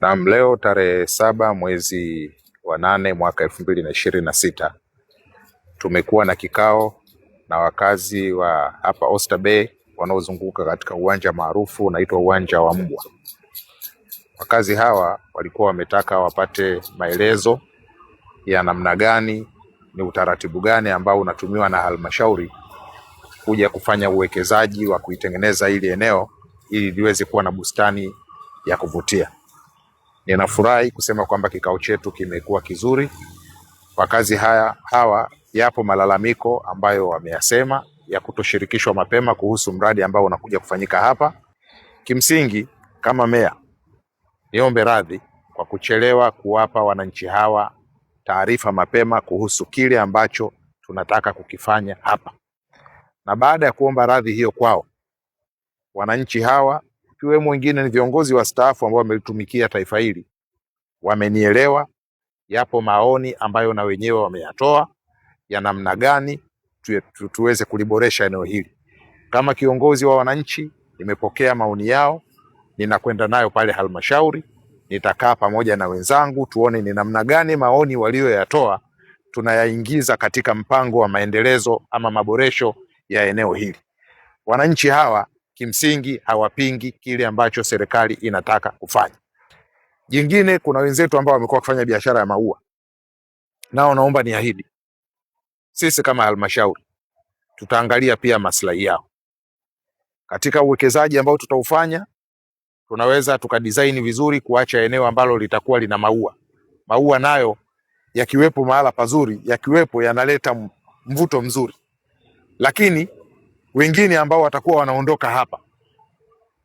Na leo tarehe 7 mwezi wa 8 mwaka 2026 tumekuwa na kikao na wakazi wa hapa Oysterbay wanaozunguka katika uwanja maarufu unaitwa uwanja wa Mbwa. Wakazi hawa walikuwa wametaka wapate maelezo ya namna gani, ni utaratibu gani ambao unatumiwa na halmashauri kuja kufanya uwekezaji wa kuitengeneza hili eneo ili liweze kuwa na bustani ya kuvutia. Ninafurahi kusema kwamba kikao chetu kimekuwa kizuri. Wakazi hawa yapo malalamiko ambayo wameyasema ya kutoshirikishwa mapema kuhusu mradi ambao unakuja kufanyika hapa. Kimsingi kama meya, niombe radhi kwa kuchelewa kuwapa wananchi hawa taarifa mapema kuhusu kile ambacho tunataka kukifanya hapa. Na baada ya kuomba radhi hiyo kwao, wananchi hawa ikiwemo wengine ni viongozi wastaafu ambao wamelitumikia taifa hili wamenielewa. Yapo maoni ambayo na wenyewe wameyatoa ya namna gani tuweze kuliboresha eneo hili. Kama kiongozi wa wananchi nimepokea maoni yao, ninakwenda nayo pale halmashauri, nitakaa pamoja na wenzangu tuone ni namna gani maoni walioyatoa tunayaingiza katika mpango wa maendelezo ama maboresho ya eneo hili. Wananchi hawa kimsingi hawapingi kile ambacho serikali inataka kufanya. Jingine, kuna wenzetu ambao wamekuwa kufanya biashara ya maua. Nao naomba niahidi, sisi kama halmashauri tutaangalia pia maslahi yao. Katika uwekezaji ambao tutaufanya, tunaweza tukadesign vizuri kuacha eneo ambalo litakuwa lina maua. Maua nayo yakiwepo mahala pazuri, yakiwepo yanaleta mvuto mzuri. Lakini wengine ambao watakuwa wanaondoka hapa,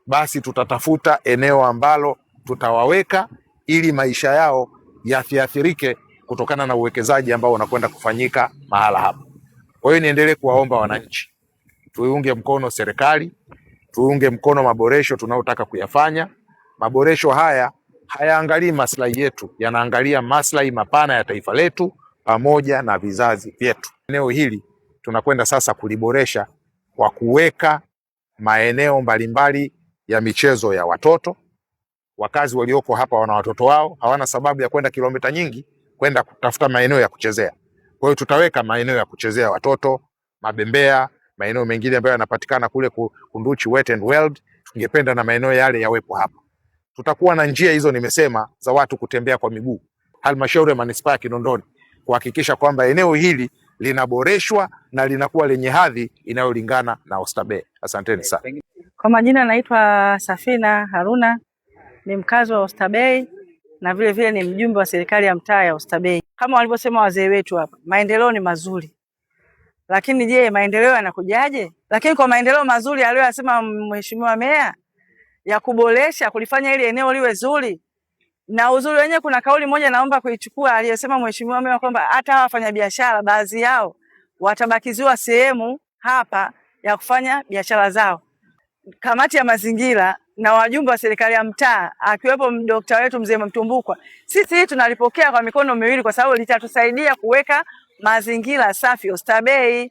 basi tutatafuta eneo ambalo tutawaweka ili maisha yao yasiathirike kutokana na uwekezaji ambao unakwenda kufanyika mahala hapa. Kwa hiyo niendelee kuwaomba wananchi, tuiunge mkono serikali, tuunge mkono maboresho tunayotaka kuyafanya. Maboresho haya hayaangalii maslahi yetu, yanaangalia maslahi mapana ya taifa letu pamoja na vizazi vyetu. Eneo hili tunakwenda sasa kuliboresha kwa kuweka maeneo mbalimbali ya michezo ya watoto. Wakazi walioko hapa wana watoto wao, hawana sababu ya kwenda kilomita nyingi kwenda kutafuta maeneo ya kuchezea. Kwa hiyo tutaweka maeneo ya kuchezea watoto, mabembea, maeneo mengine ambayo yanapatikana kule Kunduchi Wet and Wild, tungependa na maeneo yale yawepo hapa. Tutakuwa na njia hizo nimesema za watu kutembea kwa miguu. Halmashauri ya Manispaa ya Kinondoni kuhakikisha kwamba eneo hili linaboreshwa na linakuwa lenye hadhi inayolingana na Oysterbay. Asanteni sana. Kwa majina naitwa Safina Haruna, ni mkazi wa Oysterbay na vile vile ni mjumbe wa serikali ya mtaa ya Oysterbay. Kama walivyosema wazee wetu hapa, maendeleo ni mazuri. Lakini je, maendeleo yanakujaje? Lakini kwa maendeleo mazuri aliyosema mheshimiwa meya ya kuboresha, kulifanya ile eneo liwe zuri. Na uzuri wenyewe, kuna kauli moja naomba kuichukua aliyesema mheshimiwa meya kwamba hata wafanyabiashara baadhi yao watabakiziwa sehemu hapa ya kufanya biashara zao. Kamati ya mazingira na wajumbe wa serikali ya mtaa akiwepo dokta wetu mzee Mtumbukwa, sisi tunalipokea kwa mikono miwili kwa sababu litatusaidia kuweka mazingira safi Oysterbay.